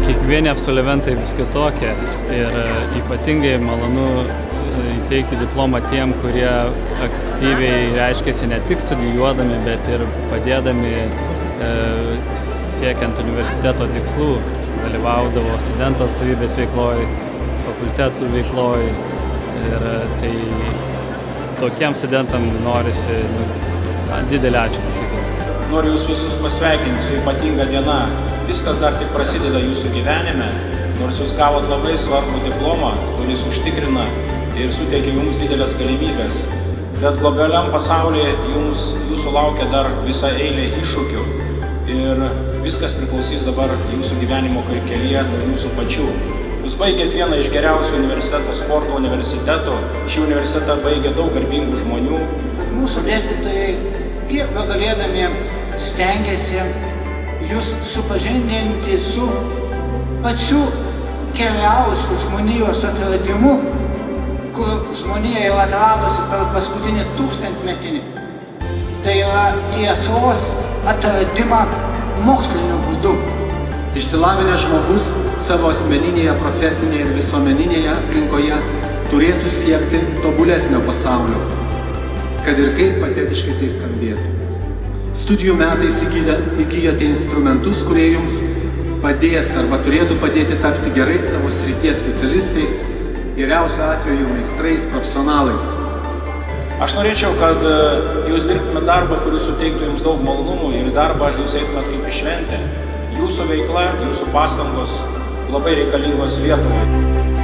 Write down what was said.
Kiekvieni absolventai vis kitokie ir ypatingai malonu įteikti diplomą tiem, kurie aktyviai reiškiasi ne tik studijuodami, bet ir padėdami siekiant universiteto tikslų, dalyvaudavo studentų atstovybės veikloj, fakultetų veikloj ir tai tokiem studentam norisi didelį ačiū pasakyti. Noriu jūs visus pasveikinti su ypatinga diena. Viskas dar tik prasideda jūsų gyvenime, nors jūs gavot labai svarbų diplomą, kuris užtikrina ir suteikia jums didelės galimybės. Bet globaliam pasaulyje jūsų laukia dar visa eilė iššūkių ir viskas priklausys dabar jūsų gyvenimo kelyje nuo jūsų pačių. Jūs baigėt vieną iš geriausių universiteto sporto universitetų. Šį universitetą baigė daug garbingų žmonių. Mūsų dėstytojai tiek begalėdami stengiasi jūs supažindinti su pačiu geriausiu žmonijos atradimu, kur žmonija jau atradusi per paskutinį tūkstantmetį. Tai yra tiesos atradimą moksliniu būdu. Išsilavinęs žmogus savo asmeninėje, profesinėje ir visuomeninėje aplinkoje turėtų siekti tobulesnio pasaulio, kad ir kaip patetiškai tai skambėtų. Studijų metais įgyjate instrumentus, kurie jums padės arba turėtų padėti tapti gerais savo srities specialistais, geriausiu atveju meistrais, profesionalais. Aš norėčiau, kad jūs dirbtumėte darbą, kuris suteiktų jums daug malonumų ir į darbą jūs eitumėte kaip į šventę. Jūsų veikla, jūsų pastangos labai reikalingos Lietuvai.